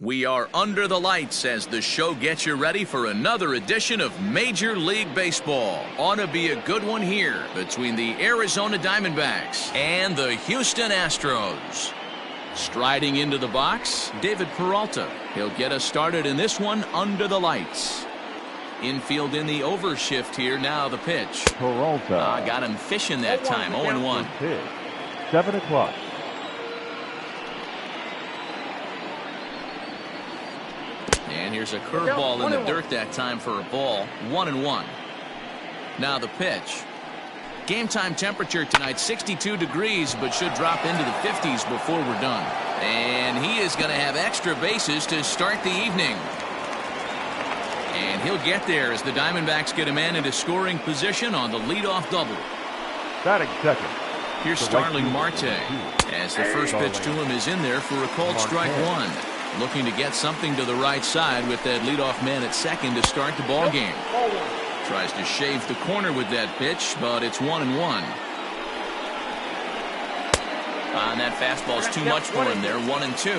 We are under the lights as the show gets you ready for another edition of Major League Baseball. Ought to be a good one here between the Arizona Diamondbacks and the Houston Astros. Striding into the box, David Peralta. He'll get us started in this one under the lights. Infield in the overshift here. Now the pitch. Peralta. Got him fishing that time. 0-1. 7 o'clock. And here's a curveball in the dirt that time for a ball. 1-1. Now the pitch. Game time temperature tonight 62 degrees, but should drop into the 50s before we're done. And he is going to have extra bases to start the evening. And he'll get there as the Diamondbacks get a man into scoring position on the leadoff double. Batting second. Here's Starling Marte as the first pitch to him is in there for a called strike one. Looking to get something to the right side with that leadoff man at second to start the ball game. Tries to shave the corner with that pitch, but it's 1-1. And that fastball's too much for him there. 1-2.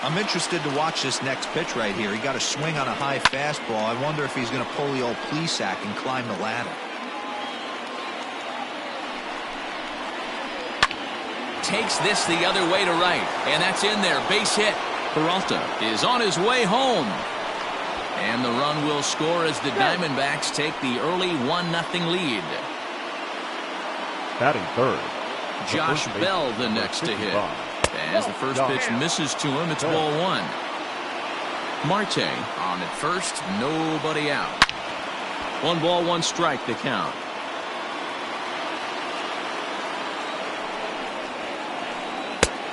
I'm interested to watch this next pitch right here. He got a swing on a high fastball. I wonder if he's going to pull the old Plesac and climb the ladder. Takes this the other way to right, and that's in there. Base hit. Peralta is on his way home. And the run will score as the Diamondbacks take the early 1-0 lead. Batting third. Josh Bell the next to hit. As the first pitch misses to him, it's ball one. Marte on at first, nobody out. 1 ball, 1 strike the count.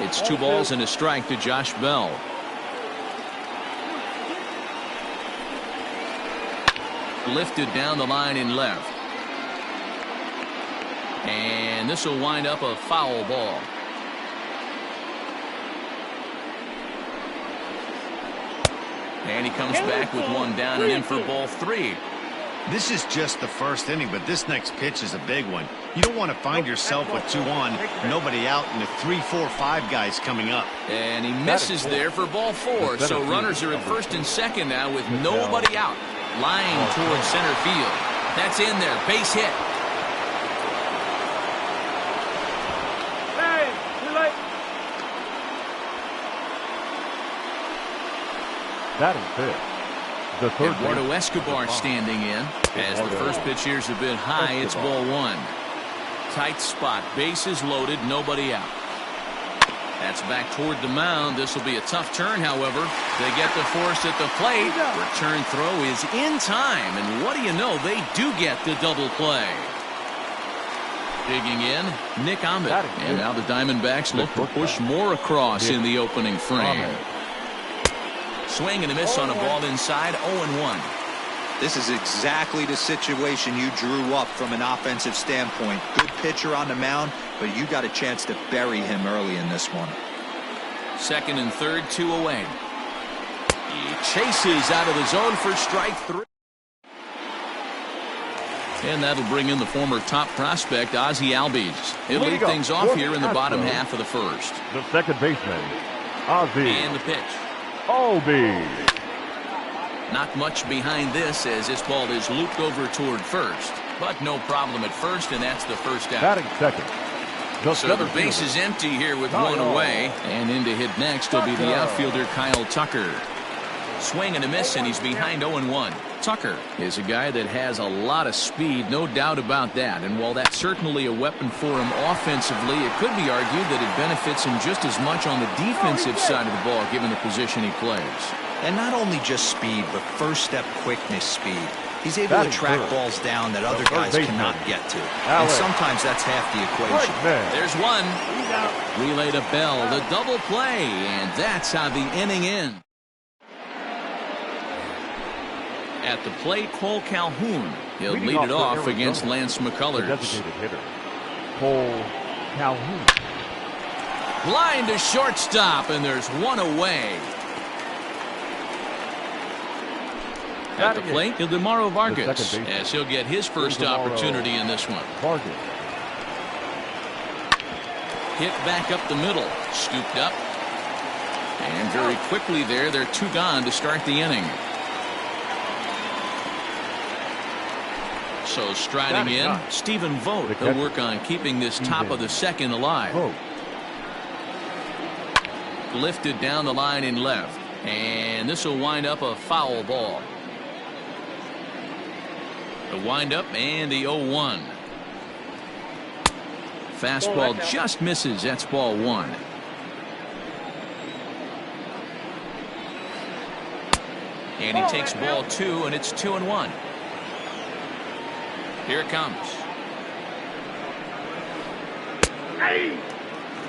It's 2 balls and a strike to Josh Bell. Lifted down the line in left. And this will wind up a foul ball. And he comes back with one down and in for ball 3. This is just the first inning, but this next pitch is a big one. You don't want to find yourself with 2 on, nobody out, and the 3, 4, 5 guys coming up. And he misses there for ball 4. So runners are at first and second now with nobody out. Lying towards center field. That's in there. Base hit. Hey, too late. Batting fifth. The third. Eduardo Escobar standing in. As the first pitch here's a bit high, it's ball 1. Tight spot. Bases loaded. Nobody out. That's back toward the mound. This will be a tough turn, however. They get the force at the plate. Return throw is in time. And what do you know? They do get the double play. Digging in, Nick Ahmed. And now the Diamondbacks look to push more across in the opening frame. Swing and a miss on a ball inside. 0-1. This is exactly the situation you drew up from an offensive standpoint. Good pitcher on the mound, but you got a chance to bury him early in this one. Second and third, 2 away. He chases out of the zone for strike 3. And that'll bring in the former top prospect, Ozzie Albies. He'll lead things off here in the bottom half of the first. The second baseman, Ozzie. And the pitch. Albies. Not much behind this as this ball is looped over toward first. But no problem at first, and that's the first out. Batting second. So the base is empty here with 1 away. And in to hit next will be the outfielder Kyle Tucker. Swing and a miss, and he's behind 0-1. Tucker is a guy that has a lot of speed, no doubt about that. And while that's certainly a weapon for him offensively, it could be argued that it benefits him just as much on the defensive side of the ball, given the position he plays. And not only just speed, but first step quickness speed. He's able to track balls down that other guys cannot get to. And sometimes that's half the equation. There's one. Relay to Bell, the double play, and that's how the inning ends. At the plate, Cole Calhoun. He'll lead it off against Lance McCullers. Designated hitter, Cole Calhoun. Line to shortstop, and there's 1 away. At the plate, Ildemaro Vargas, as he'll get his first opportunity in this one. Vargas. Hit back up the middle, scooped up. And very quickly there, they're 2 gone to start the inning. So striding in, Stephen Vogt. He'll work on keeping this top of the second alive. Lifted down the line in left. And this will wind up a foul ball. The windup and the 0-1. Fastball just misses. That's ball 1. And he takes ball 2, and it's 2-1. Here it comes.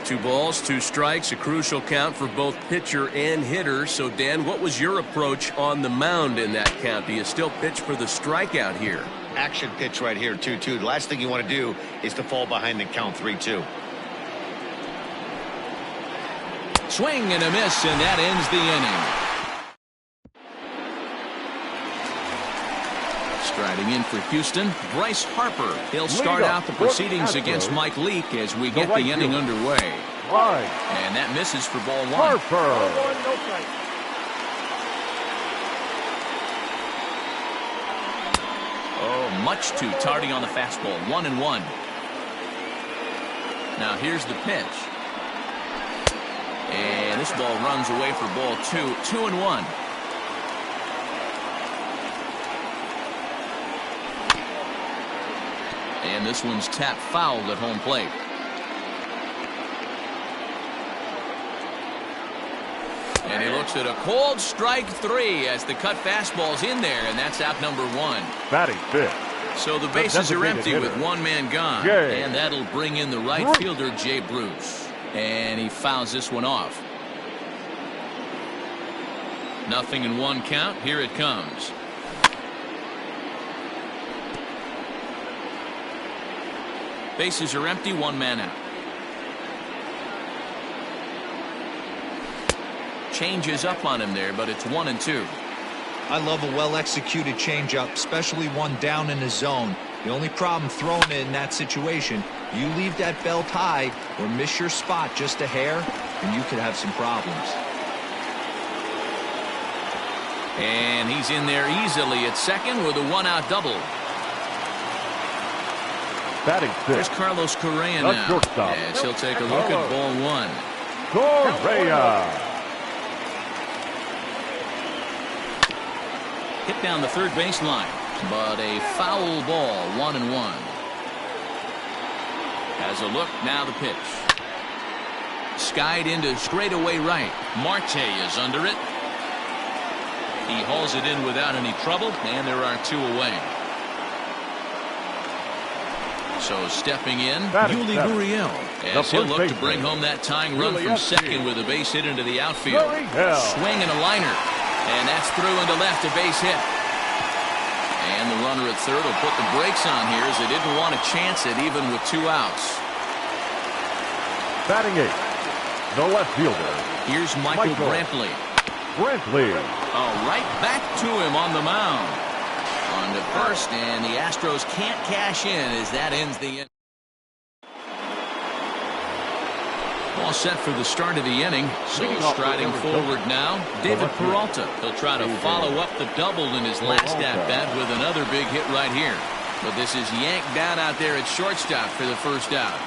2 balls, 2 strikes, a crucial count for both pitcher and hitter. So, Dan, what was your approach on the mound in that count? Do you still pitch for the strikeout here? Action pitch right here, 2-2. The last thing you want to do is to fall behind and count 3-2. Swing and a miss, and that ends the inning. Striding in for Houston, Bryce Harper. He'll start out the proceedings against Mike Leake as we get the inning underway. And that misses for ball 1. Harper. Oh, much too tardy on the fastball. 1-1. Now here's the pitch. And this ball runs away for ball 2. 2-1. And this one's tapped foul at home plate. And he looks at a cold strike 3 as the cut fastball's in there, and that's out number 1. Batting 5th. So the bases are empty with 1 man gone. And that'll bring in the right fielder, Jay Bruce. And he fouls this one off. 0-1 count. Here it comes. Bases are empty, 1 man out. Changes up on him there, but it's 1-2. I love a well-executed changeup, especially one down in the zone. The only problem throwing it in that situation, you leave that belt high or miss your spot just a hair, and you could have some problems. And he's in there easily at second with a 1-out double. Batting 6th. There's Carlos Correa now. As he'll take a look at ball 1. Correa. Hit down the third baseline, but a foul ball. 1-1. Has a look, now the pitch. Skied into straightaway right. Marte is under it. He hauls it in without any trouble, and there are 2 away. So stepping in, Yuli Gurriel, as he'll look to bring home that tying run from second with a base hit into the outfield. Swing and a liner, and that's through into left, a base hit. And the runner at third will put the brakes on here as they didn't want to chance it even with 2 outs. Batting 8th, the left fielder. Here's Michael Brantley. Oh, right back to him on the mound. On to first, and the Astros can't cash in as that ends the inning. All set for the start of the inning. So striding forward now, David Peralta. He'll try to follow up the double in his last at-bat with another big hit right here. But this is yanked down out there at shortstop for the first out.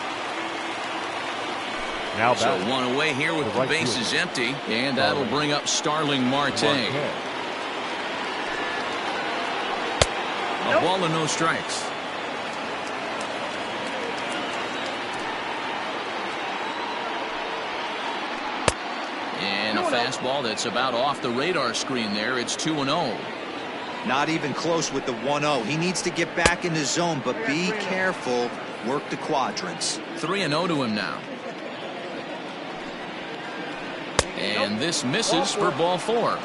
Now so 1 away here with the bases empty, and that'll bring up Starling Marte. A ball and no strikes. And a fastball that's about off the radar screen there. It's 2-0. Not even close with the 1-0. He needs to get back in the zone, but be careful. Work the quadrants. 3-0 to him now. And this misses for ball 4.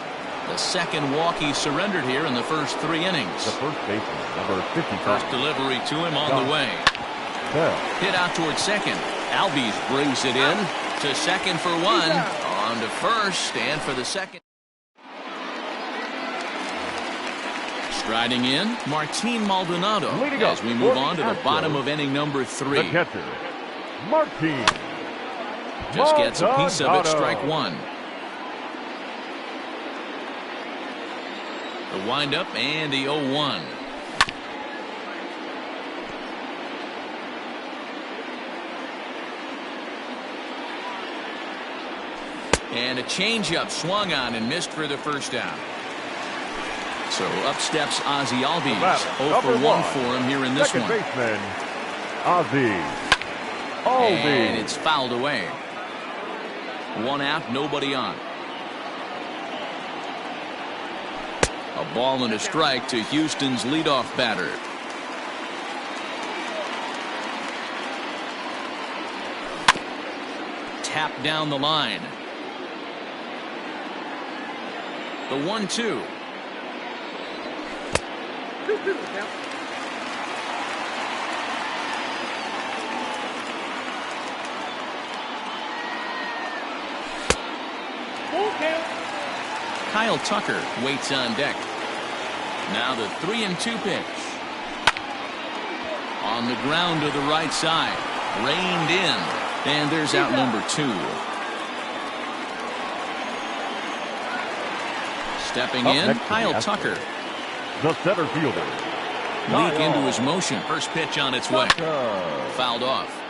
The second walk he surrendered here in the first 3 innings. The first baseman, number 55. First delivery to him on the way. Hit out towards second. Albies brings it in to second for 1. On to first and for the second. Striding in, Martin Maldonado as we move on to the bottom of inning number 3. The catcher, Martin. Just gets a piece of it, strike 1. The windup and the 0-1. And a changeup swung on and missed for the first down. So up steps Ozzie Albies. 0 for 1 for him here in this Second one. Baseman, Ozzie And Albies. it's fouled away. 1 out, nobody on. A ball and a strike to Houston's leadoff batter. Tap down the line. The 1-2. Kyle Tucker waits on deck. Now the 3-2 pitch. On the ground to the right side. Reined in. And there's out number 2. Stepping in, Kyle Tucker. The center fielder, Leak into his motion. First pitch on its way. Fouled off.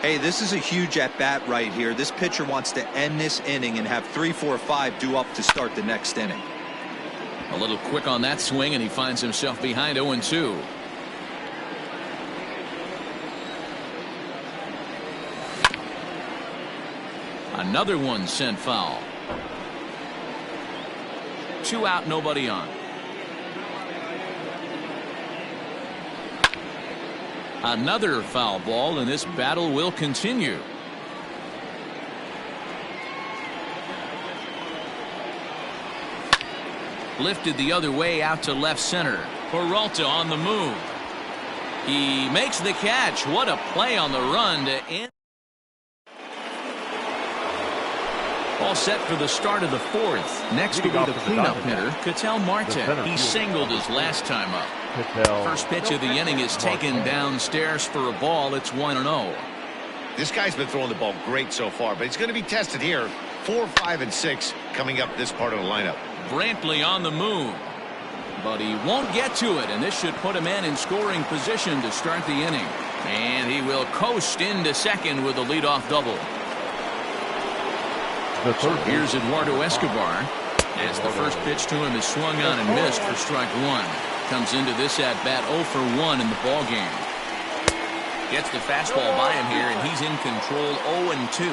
Hey, this is a huge at-bat right here. This pitcher wants to end this inning and have 3, 4, 5 due up to start the next inning. A little quick on that swing, and he finds himself behind 0-2. Another one sent foul. 2 out, nobody on. Another foul ball, and this battle will continue. Lifted the other way out to left center. Peralta on the move. He makes the catch. What a play on the run to end. All set for the start of the 4th. Next will be the cleanup hitter, Ketel Marte. He singled his last time up. First pitch of the inning is taken downstairs for a ball. It's 1-0. This guy's been throwing the ball great so far, but he's going to be tested here. 4, 5, and 6 coming up this part of the lineup. Brantley on the move, but he won't get to it, and this should put him in scoring position to start the inning. And he will coast into second with a leadoff double. Here's Eduardo Escobar, as the first pitch to him is swung on and missed for strike 1. Comes into this at-bat 0 for 1 in the ball game. Gets the fastball by him here, and he's in control 0-2.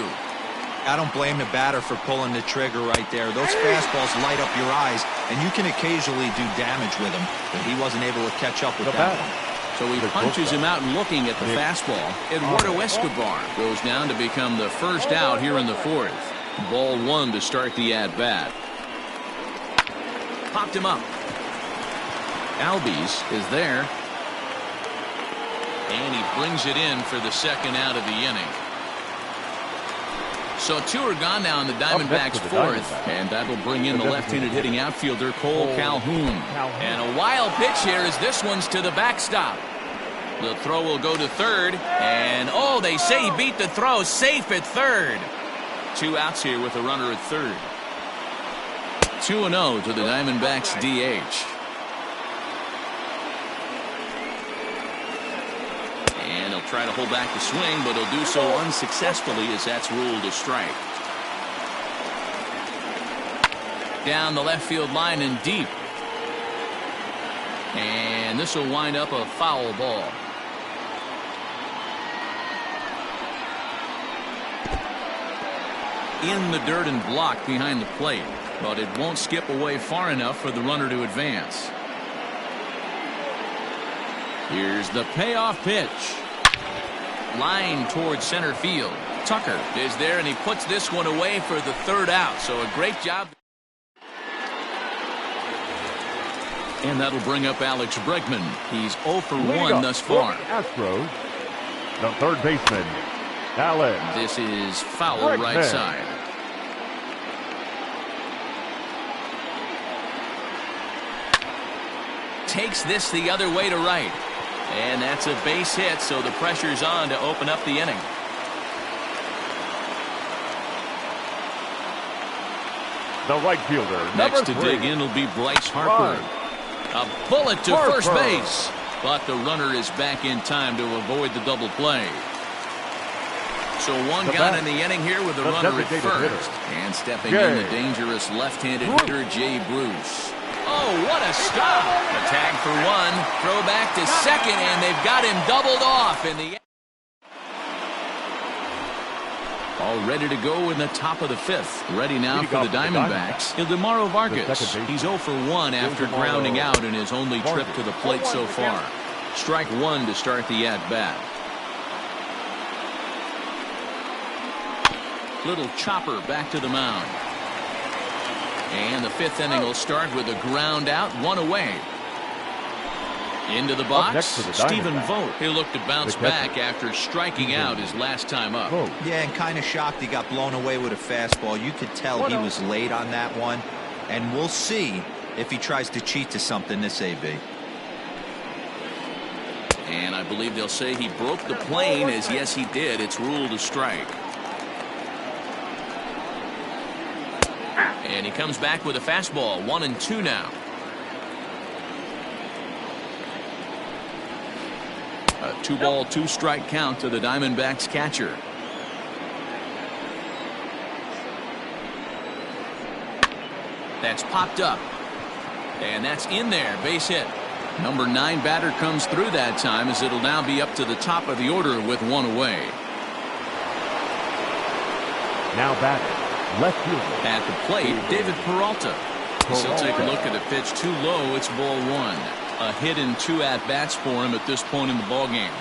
I don't blame the batter for pulling the trigger right there. Those fastballs light up your eyes, and you can occasionally do damage with them, but he wasn't able to catch up with that one. So he punches him out and looking at the fastball. Eduardo Escobar goes down to become the first out here in the 4th. Ball 1 to start the at-bat. Popped him up. Albies is there. And he brings it in for the second out of the inning. So 2 are gone now in the Diamondbacks' 4th, and that'll bring in the left-handed hitting outfielder Cole Calhoun. And a wild pitch here as this one's to the backstop. The throw will go to third, and oh, they say he beat the throw, safe at third. 2 outs here with a runner at third. 2-0 to the Diamondbacks DH. And he'll try to hold back the swing, but he'll do so unsuccessfully as that's ruled a strike. Down the left field line and deep. And this will wind up a foul ball. In the dirt and blocked behind the plate, but it won't skip away far enough for the runner to advance. Here's the payoff pitch. Line towards center field. Tucker is there, and he puts this one away for the third out. So a great job. And that'll bring up Alex Bregman. He's 0 for 1 thus far. Astros, the third baseman, Alex. This is foul right side. Takes this the other way to right. And that's a base hit, so the pressure's on to open up the inning. The right fielder, Next to number 3. dig in will be Bryce Harper. A bullet to first base. But the runner is back in time to avoid the double play. So one gone in the inning here with the runner at first. And stepping in the dangerous left-handed hitter, Jay Bruce. Oh, what a stop. A tag for one. Throw back to second, and they've got him doubled off in the... All ready to go in the top of the 5th. Ready now for the Diamondbacks. Ildemaro Vargas. He's 0 for 1 after grounding out in his only trip to the plate so far. Strike one to start the at-bat. Little chopper back to the mound. And the 5th inning will start with a ground out, 1 away. Into the box, Stephen Vogt. He'll look to bounce back after striking out his last time up. Yeah, and kind of shocked he got blown away with a fastball. You could tell he was late on that one. And we'll see if he tries to cheat to something this AB. And I believe they'll say he broke the plane, as yes he did. It's ruled a strike. And he comes back with a fastball. 1-2 now. A 2-ball, 2-strike count to the Diamondbacks catcher. That's popped up. And that's in there. Base hit. Number 9 batter comes through that time, as it'll now be up to the top of the order with 1 away. Now batting. Left fielder. At the plate, David Peralta. He'll take a look at a pitch too low. It's ball 1. A hit and 2 at-bats for him at this point in the ballgame.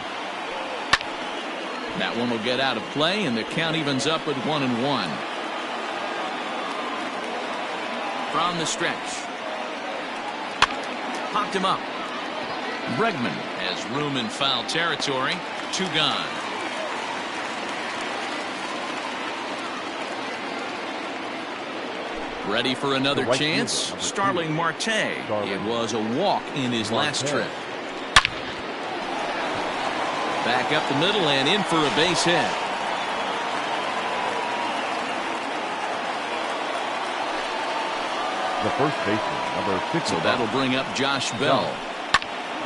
That one will get out of play, and the count evens up with 1-1. From the stretch. Popped him up. Bregman has room in foul territory. 2 gone. Ready for another chance? Starling Marte. It was a walk in his last trip. Back up the middle and in for a base hit. The first baseman, number 6. So that'll bring up Josh Bell.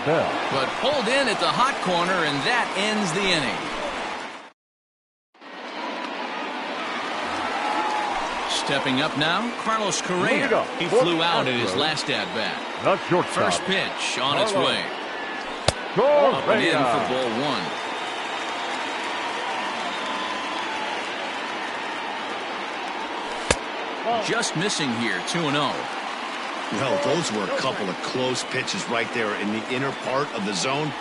But pulled in at the hot corner, and that ends the inning. Stepping up now, Carlos Correa. He flew out in his last at-bat. First pitch on its way. Up and in for ball 1. Just missing here, 2-0. Well, those were a couple of close pitches right there in the inner part of the zone.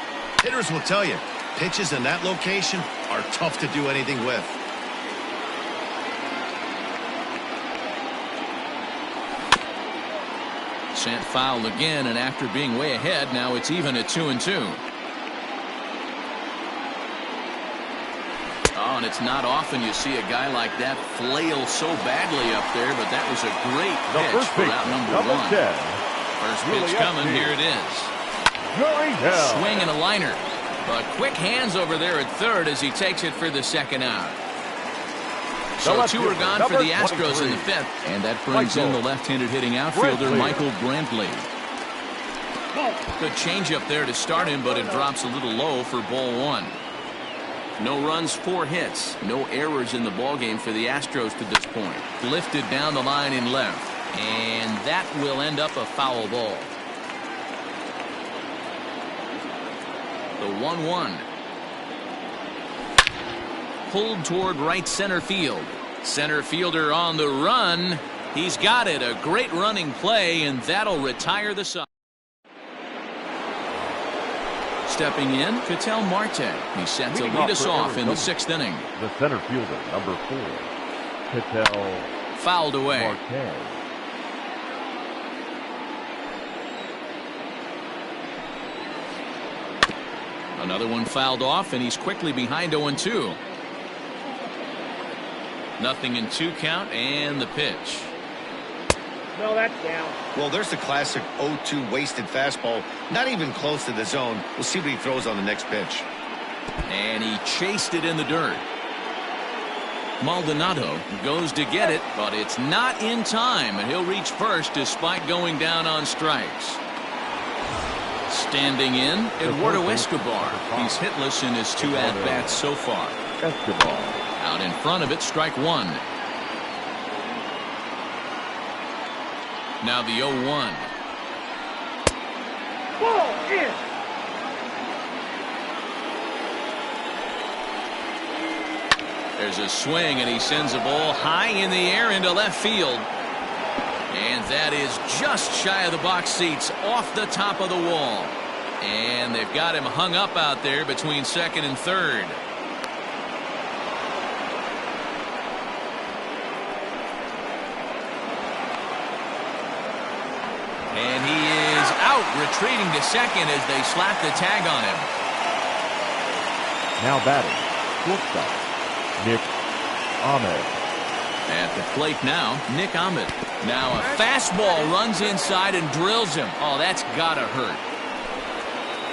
Hitters will tell you, pitches in that location are tough to do anything with. Sent foul again, and after being way ahead, now it's even at 2-2. Oh, and it's not often you see a guy like that flail so badly up there, but that was a great pitch for out number 1. First pitch coming, here it is. Swing and a liner, but quick hands over there at third as he takes it for the second out. So 2 are gone for the Astros in the 5th, and that brings in the left-handed hitting outfielder Michael Brantley. Good changeup there to start him, but it drops a little low for ball 1. No runs, 4 hits, no errors in the ballgame for the Astros to this point. Lifted down the line in left, and that will end up a foul ball. The 1-1. Pulled toward right center field. Center fielder on the run. He's got it. A great running play, and that'll retire the side. Stepping in, Ketel Marte. He's set to lead us off in the 6th inning. The center fielder, number 4. Ketel. Fouled away. Marte. Another one fouled off, and he's quickly behind 0-2. Nothing in 2 count, and the pitch. No, that's down. Well, there's the classic 0-2 wasted fastball. Not even close to the zone. We'll see what he throws on the next pitch. And he chased it in the dirt. Maldonado goes to get it, but it's not in time, and he'll reach first despite going down on strikes. Standing in, Eduardo Escobar. He's hitless in his 2 at-bats so far. Escobar. Out in front of it, strike 1. Now the 0-1. Ball in. There's a swing, and he sends a ball high in the air into left field. And that is just shy of the box seats, off the top of the wall. And they've got him hung up out there between second and third. And he is out, retreating to second as they slap the tag on him. Now batting, shortstop, Nick Ahmed. At the plate now, Nick Ahmed. Now a fastball runs inside and drills him. Oh, that's gotta hurt.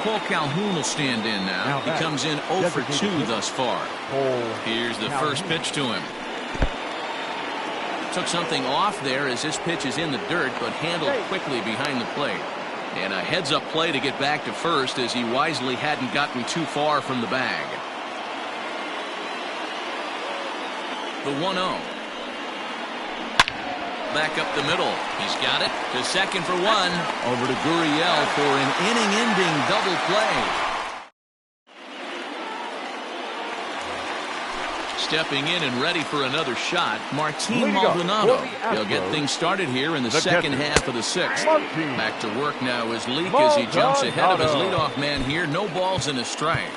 Cole Calhoun will stand in now. He comes in 0 for 2 thus far. Here's the first pitch to him. Took something off there as this pitch is in the dirt, but handled quickly behind the plate. And a heads-up play to get back to first as he wisely hadn't gotten too far from the bag. The 1-0. Back up the middle. He's got it to second for 1. Over to Gurriel for an inning-ending double play. Stepping in and ready for another shot, Martin Maldonado. He'll get things started here in the second half of the 6th. Back to work now is Leak as he jumps ahead of his leadoff man here. No balls and a strike.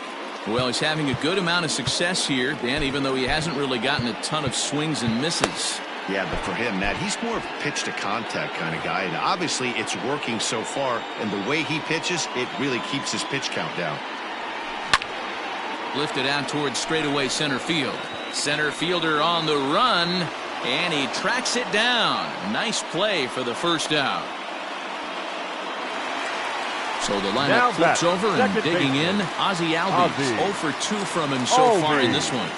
Well, he's having a good amount of success here, Dan, even though he hasn't really gotten a ton of swings and misses. Yeah, but for him, Matt, he's more of a pitch-to-contact kind of guy, and obviously it's working so far, and the way he pitches, it really keeps his pitch count down. Lifted out towards straightaway center field. Center fielder on the run, and he tracks it down. Nice play for the first out. So the lineup flips over and digging in, Ozzie Albies. 0 for 2 from him so far in this one.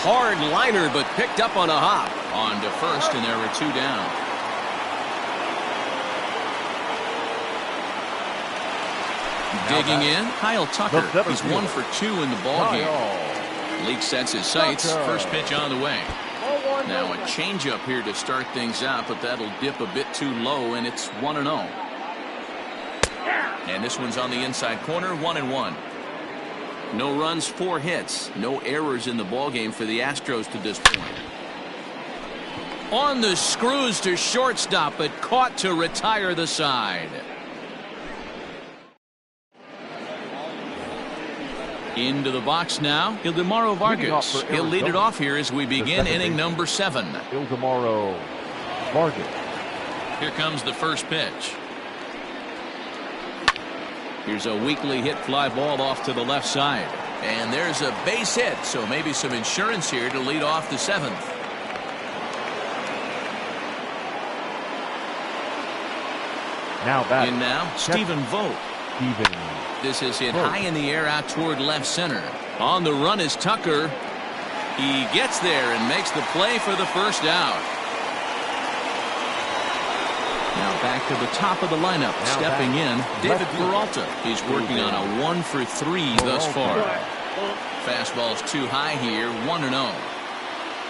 Hard liner, but picked up on a hop. On to first, and there are 2 down. Digging in, Kyle Tucker. He's 1 for 2 in the ballgame. Leak sets his sights. First pitch on the way. Now a changeup here to start things out, but that'll dip a bit too low, and it's 1-0. And this one's on the inside corner, 1-1. No runs, 4 hits. No errors in the ballgame for the Astros to this point. On the screws to shortstop, but caught to retire the side. Into the box now, Ildemaro Vargas. He'll lead it off here as we begin inning number 7. Ildemaro Vargas. Here comes the first pitch. Here's a weakly hit fly ball off to the left side. And there's a base hit, so maybe some insurance here to lead off the 7th. Now back. In now, Stephen Vogt. This is hit high in the air out toward left center. On the run is Tucker. He gets there and makes the play for the first out. Now back to the top of the lineup. Stepping in, David Peralta. He's working on a 1 for 3 thus far. Fastball's too high here, 1-0.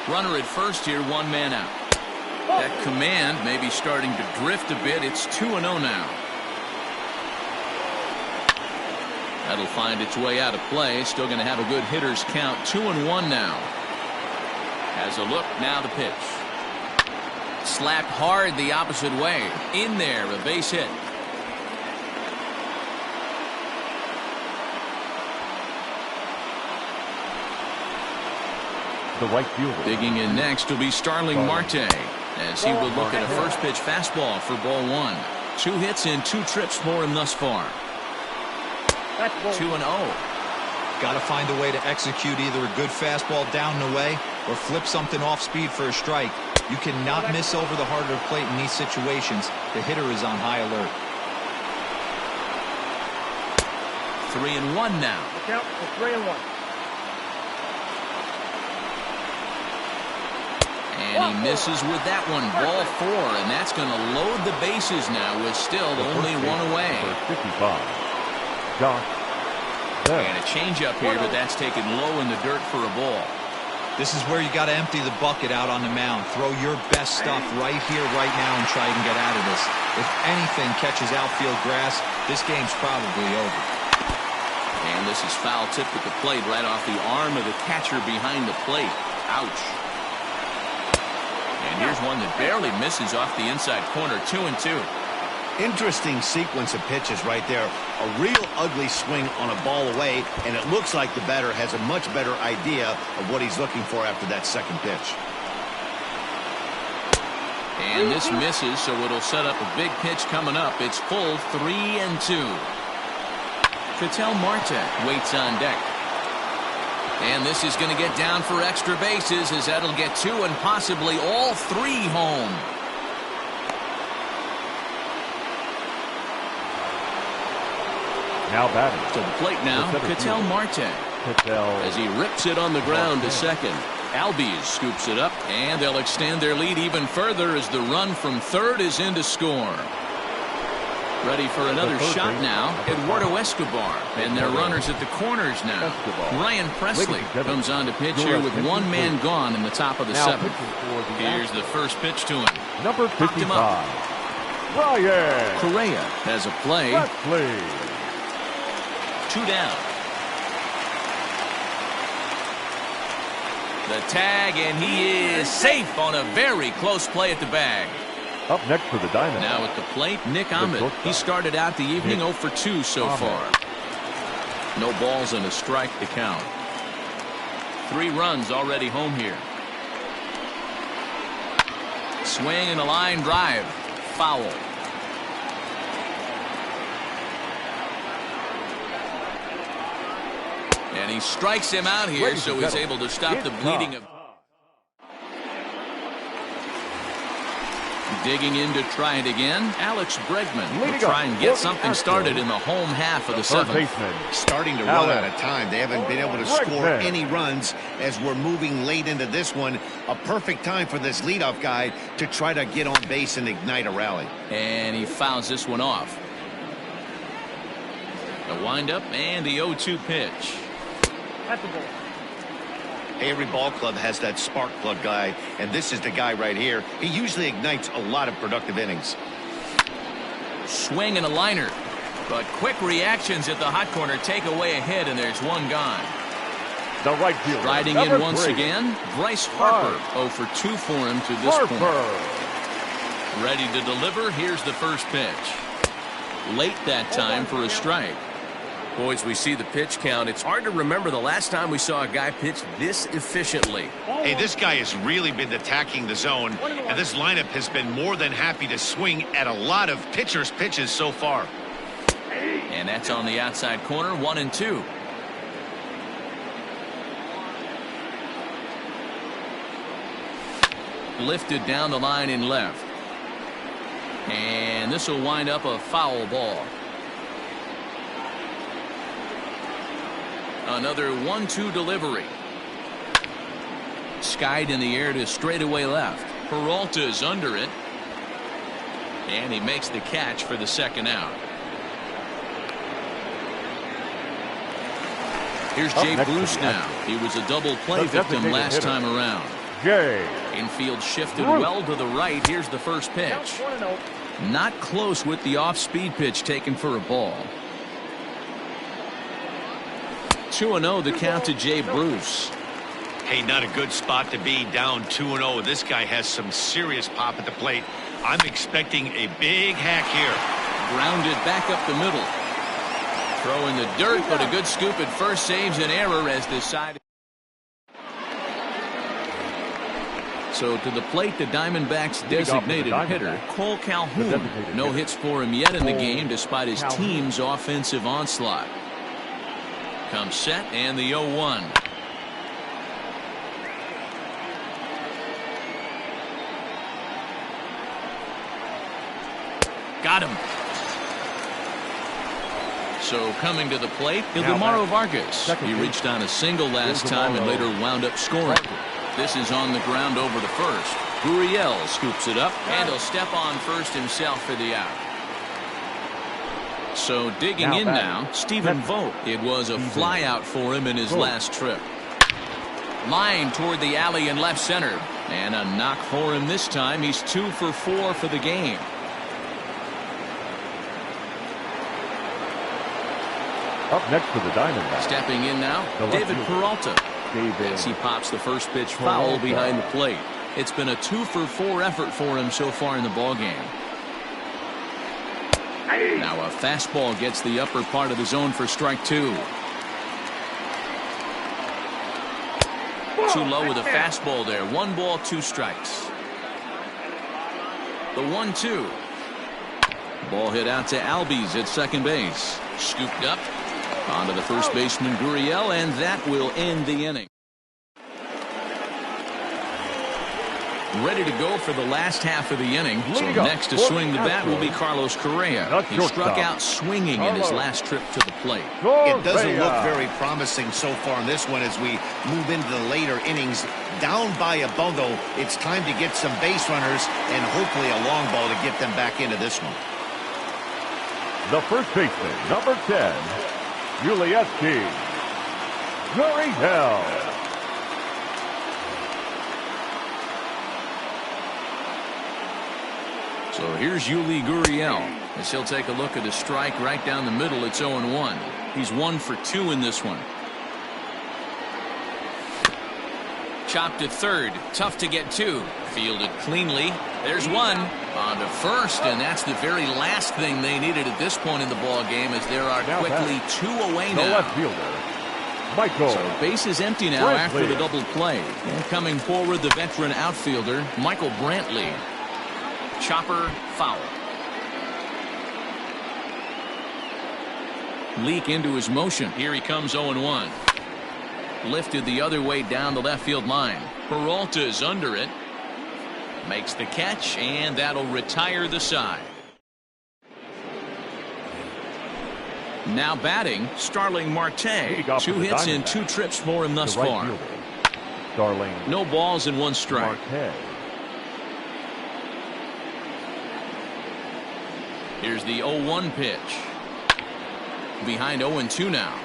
Runner at first here, 1 man out. That command may be starting to drift a bit. It's 2-0 now. That'll find its way out of play. Still going to have a good hitter's count. 2-1 now. Has a look. Now the pitch. Slapped hard the opposite way. In there, a base hit. The right fielder. Digging in next will be Starling Marte, as he will look at a first pitch fastball for ball 1. 2 hits and 2 trips for him thus far. 2-0. Got to find a way to execute either a good fastball down and away or flip something off speed for a strike. You cannot miss over the heart of the plate in these situations. The hitter is on high alert. 3-1 now. Count for 3-1. And he misses with that one. Ball 4, and that's going to load the bases now with still only one away. Number 55, Josh Bell. And a changeup here, but that's taken low in the dirt for a ball. This is where you got to empty the bucket out on the mound. Throw your best stuff right here, right now, and try and get out of this. If anything catches outfield grass, this game's probably over. And this is foul tipped at the plate right off the arm of the catcher behind the plate. Ouch. And here's one that barely misses off the inside corner. 2-2. Interesting sequence of pitches right there. A real ugly swing on a ball away, and it looks like the batter has a much better idea of what he's looking for after that second pitch. And this misses, so it'll set up a big pitch coming up. It's full 3-2. Ketel Marte waits on deck. And this is going to get down for extra bases as that'll get 2 and possibly all 3 home. Now batting. To the plate now, Ketel Marte. As he rips it on the ground to second. Albies scoops it up, and they'll extend their lead even further as the run from third is in to score. Ready for another shot now, Eduardo Escobar. And their runners at the corners now. Ryan Presley comes on to pitch here with one man gone in the top of the 7th. Here's the first pitch to him. Number 55, Ryan Correa has a play. Presley. 2 down. The tag, and he is safe on a very close play at the bag. Up next for the Diamond. Now at the plate, Nick Ahmed. He started out the evening 0 for 2 so far. No balls and a strike to count. 3 runs already home here. Swing and a line drive. Foul. And he strikes him out here, so he's able to stop the bleeding of. Digging in to try it again, Alex Bregman will try and get something started in the home half of the 7th. Starting to run out of time. They haven't been able to score any runs as we're moving late into this one. A perfect time for this leadoff guy to try to get on base and ignite a rally. And he fouls this one off. The windup and the 0-2 pitch. That's a ball. Every ball club has that spark plug guy, and this is the guy right here. He usually ignites a lot of productive innings. Swing and a liner. But quick reactions at the hot corner take away a hit, and there's one gone. The right fielder. Riding in once again, Bryce Harper. 0 for 2 for him to this point. Ready to deliver. Here's the first pitch. Late that time for a strike. Boys, we see the pitch count. It's hard to remember the last time we saw a guy pitch this efficiently. Hey, this guy has really been attacking the zone, and this lineup has been more than happy to swing at a lot of pitchers' pitches so far. And that's on the outside corner, 1-2. Lifted down the line in left. And this will wind up a foul ball. Another 1-2 delivery. Skied in the air to straightaway left. Peralta's under it. And he makes the catch for the second out. Here's Jay Bruce now. He was a double play victim last time around. Infield shifted well to the right. Here's the first pitch. Not close with the off-speed pitch taken for a ball. 2-0 the count to Jay Bruce. Hey, not a good spot to be, down 2-0. This guy has some serious pop at the plate. I'm expecting a big hack here. Grounded back up the middle. Throw in the dirt, but a good scoop at first saves an error as decided. So to the plate, the Diamondbacks designated hitter, Cole Calhoun. No hits for him yet in the game despite his team's offensive onslaught. Comes set and the 0-1. Got him. So coming to the plate, Ildemaro Vargas. He reached on a single last time and later wound up scoring. This is on the ground over the first. Gurriel scoops it up, and he'll step on first himself for the out. So digging in now, Stephen Vogt. It was a fly out for him in his last trip. Line toward the alley in left center. And a knock for him this time. He's 2 for 4 for the game. Up next for the Diamondbacks. Stepping in now, David Peralta. As he pops the first pitch foul behind the plate. It's been a 2 for 4 effort for him so far in the ballgame. Now a fastball gets the upper part of the zone for strike 2. Too low with a fastball there. 1 ball, 2 strikes. The 1-2. Ball hit out to Albies at second base. Scooped up onto the first baseman Gurriel, and that will end the inning. Ready to go for the last half of the inning. So next to swing the bat will be Carlos Correa. He struck out swinging in his last trip to the plate. It doesn't look very promising so far in this one as we move into the later innings. Down by a bundle, it's time to get some base runners and hopefully a long ball to get them back into this one. The first baseman, number 10, Yulieski Gurriel. So here's Yuli Gurriel as he'll take a look at a strike right down the middle. It's 0-1. He's 1 for 2 in this one. Chopped at third. Tough to get to. Fielded cleanly. There's one. On to first, and that's the very last thing they needed at this point in the ball game, as there are quickly 2 away now. The left fielder, Michael. So base is empty now after the double play. And coming forward, the veteran outfielder, Michael Brantley. Chopper foul. Leak into his motion. Here he comes 0-1. Lifted the other way down the left field line. Peralta is under it. Makes the catch, and that'll retire the side. Now batting, Starling Marte. 2 hits in 2 trips for him thus far. Starling. No balls and 1 strike. Marte. Here's the 0-1 pitch. Behind 0-2 now.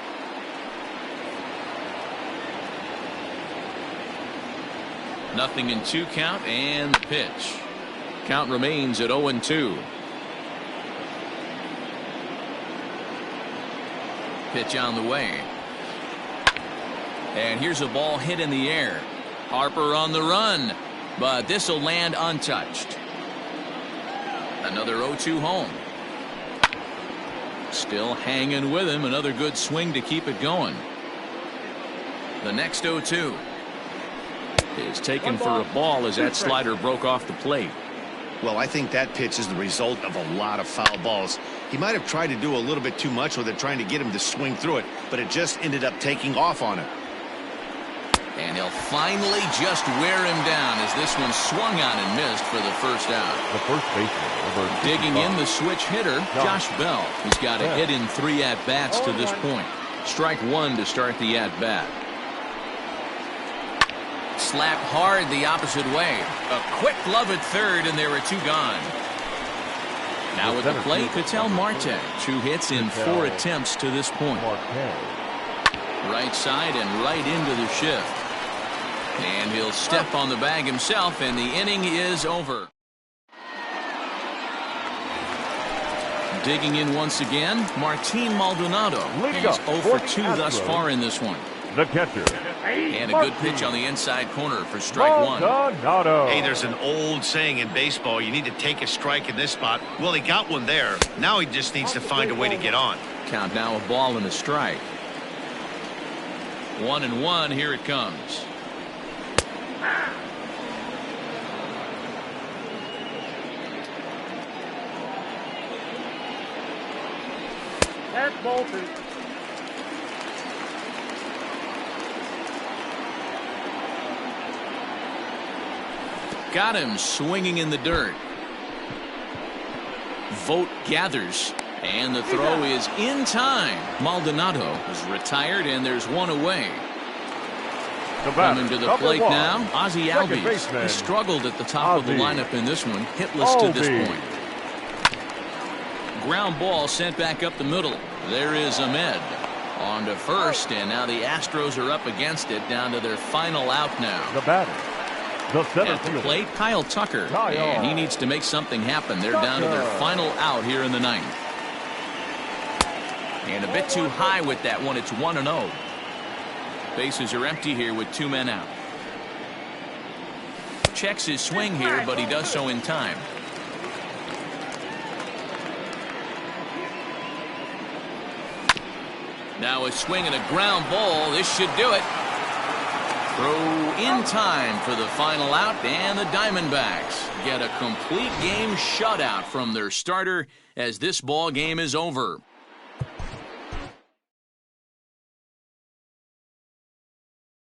Nothing in 2 count, and the pitch. Count remains at 0-2. Pitch on the way. And here's a ball hit in the air. Harper on the run, but this will land untouched. Another 0-2 home. Still hanging with him. Another good swing to keep it going. The next 0-2 is taken for a ball as that slider broke off the plate. Well, I think that pitch is the result of a lot of foul balls. He might have tried to do a little bit too much with it, trying to get him to swing through it, but it just ended up taking off on him. And he'll finally just wear him down as this one swung on and missed for the first out. The first baseman. Digging in, the switch hitter, Josh Bell. He's got a hit in 3 at-bats to this point. Strike 1 to start the at-bat. Slapped hard the opposite way. A quick glove at third, and there are 2 gone. Now with the plate, Ketel Marte. 2 hits in 4 attempts to this point. Right side and right into the shift. And he'll step on the bag himself, and the inning is over. Digging in once again, Martin Maldonado. He's 0 for 2 thus far in this one. The catcher. And a good pitch on the inside corner for strike 1. Maldonado. Hey, there's an old saying in baseball, you need to take a strike in this spot. Well, he got one there. Now he just needs to find a way to get on. Count now, a ball and a strike. 1-1, here it comes. That's Bolton. Got him swinging in the dirt. Vogt gathers, and the throw is in time. Maldonado is retired, and there's 1 away. Coming to the number plate 1, now, Ozzie second Albies. baseman, He struggled at the top of the Ozzie lineup in this one, hitless to this Albies. point. Ground ball sent back up the middle. There is Ahmed on to first, and now the Astros are up against it, down to their final out now. The batter, the center At the fielder, plate, Kyle Tucker, Kyle and he needs to make something happen. They're down to their Tucker. final out here in the ninth. And a bit too high with that one. It's 1-0. Bases are empty here with 2 men out. Checks his swing here, but he does so in time. Now a swing and a ground ball. This should do it. Throw in time for the final out, and the Diamondbacks get a complete game shutout from their starter as this ball game is over.